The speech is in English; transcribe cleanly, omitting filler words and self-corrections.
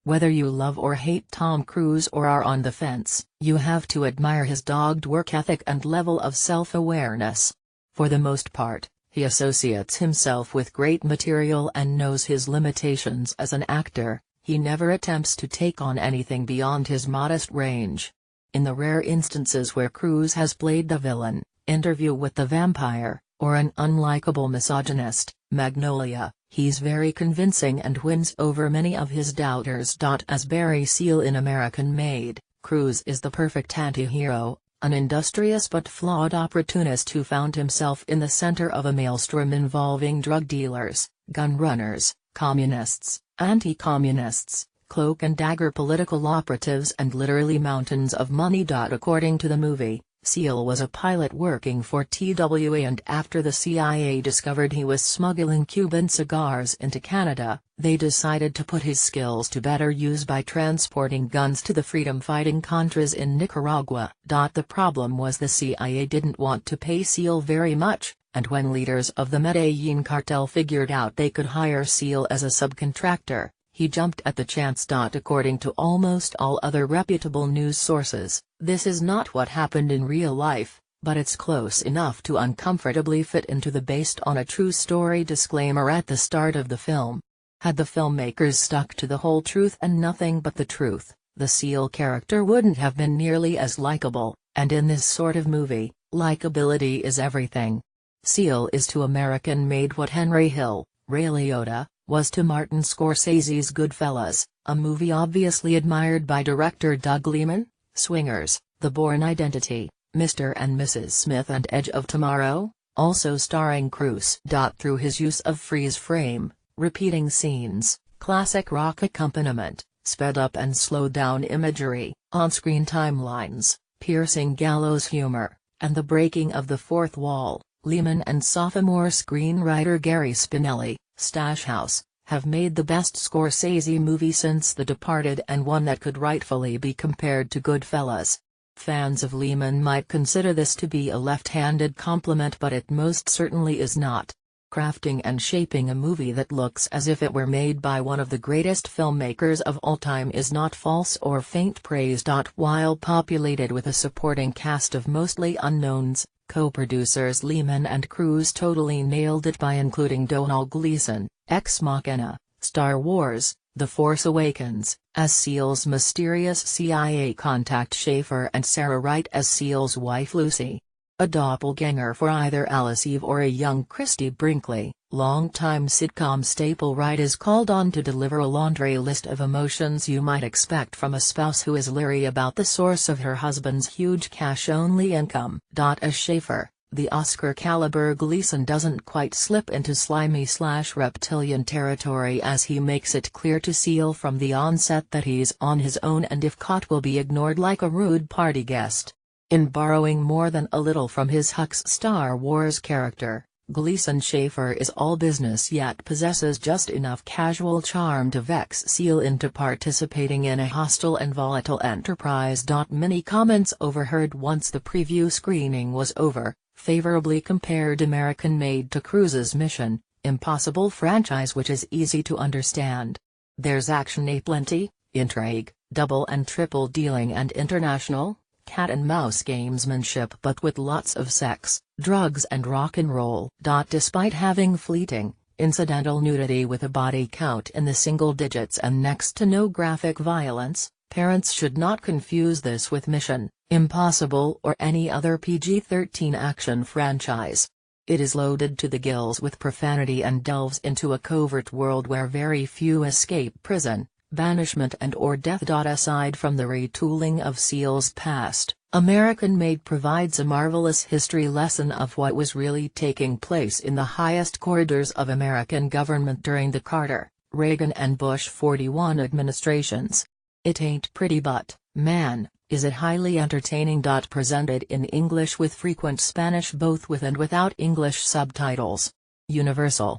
Whether you love or hate Tom Cruise or are on the fence, you have to admire his dogged work ethic and level of self-awareness. For the most part, he associates himself with great material and knows his limitations as an actor. He never attempts to take on anything beyond his modest range. In the rare instances where Cruise has played the villain, Interview with the Vampire, or an unlikable misogynist, Magnolia, he's very convincing and wins over many of his doubters. As Barry Seal in American Made, Cruise is the perfect anti-hero, an industrious but flawed opportunist who found himself in the center of a maelstrom involving drug dealers, gun runners, communists, anti-communists, cloak and dagger political operatives and literally mountains of money. According to the movie, Seal was a pilot working for TWA, and after the CIA discovered he was smuggling Cuban cigars into Canada, they decided to put his skills to better use by transporting guns to the freedom-fighting Contras in Nicaragua. The problem was the CIA didn't want to pay Seal very much, and when leaders of the Medellin cartel figured out they could hire Seal as a subcontractor, he jumped at the chance. According to almost all other reputable news sources, this is not what happened in real life, but it's close enough to uncomfortably fit into the based on a true story disclaimer at the start of the film. Had the filmmakers stuck to the whole truth and nothing but the truth, the Seal character wouldn't have been nearly as likable, and in this sort of movie, likability is everything. Seal is to American Made what Henry Hill, Ray Liotta, was to Martin Scorsese's Goodfellas, a movie obviously admired by director Doug Liman, Swingers, The Bourne Identity, Mr. and Mrs. Smith and Edge of Tomorrow, also starring Cruise. Through his use of freeze frame, repeating scenes, classic rock accompaniment, sped up and slowed down imagery, on-screen timelines, piercing gallows humor, and the breaking of the fourth wall, Liman and sophomore screenwriter Gary Spinelli, Stash House, have made the best Scorsese movie since The Departed, and one that could rightfully be compared to Goodfellas. Fans of Liman might consider this to be a left-handed compliment, but it most certainly is not. Crafting and shaping a movie that looks as if it were made by one of the greatest filmmakers of all time is not false or faint praise. While populated with a supporting cast of mostly unknowns, co-producers Liman and Cruise totally nailed it by including Domhnall Gleeson, Ex Machina, Star Wars, The Force Awakens, as Seal's mysterious CIA contact Schaefer, and Sarah Wright as Seal's wife Lucy. A doppelganger for either Alice Eve or a young Christie Brinkley, longtime sitcom staple. Wright is called on to deliver a laundry list of emotions you might expect from a spouse who is leery about the source of her husband's huge cash-only income. As Schaefer, the Oscar-caliber Gleeson doesn't quite slip into slimy/reptilian territory, as he makes it clear to Seal from the onset that he's on his own and if caught will be ignored like a rude party guest. In borrowing more than a little from his Hux Star Wars character, Gleeson Schaefer is all business yet possesses just enough casual charm to vex Seal into participating in a hostile and volatile enterprise. Many comments overheard once the preview screening was over, favorably compared American Made to Cruise's Mission Impossible franchise, which is easy to understand. There's action aplenty, intrigue, double and triple dealing and international cat-and-mouse gamesmanship, but with lots of sex, drugs and rock and roll. Despite having fleeting, incidental nudity with a body count in the single digits and next to no graphic violence, parents should not confuse this with Mission Impossible or any other PG-13 action franchise. It is loaded to the gills with profanity and delves into a covert world where very few escape prison, banishment and/or death. Aside from the retooling of Seal's past, American Made provides a marvelous history lesson of what was really taking place in the highest corridors of American government during the Carter, Reagan and Bush 41 administrations. It ain't pretty, but, man, is it highly entertaining. Presented in English with frequent Spanish both with and without English subtitles. Universal.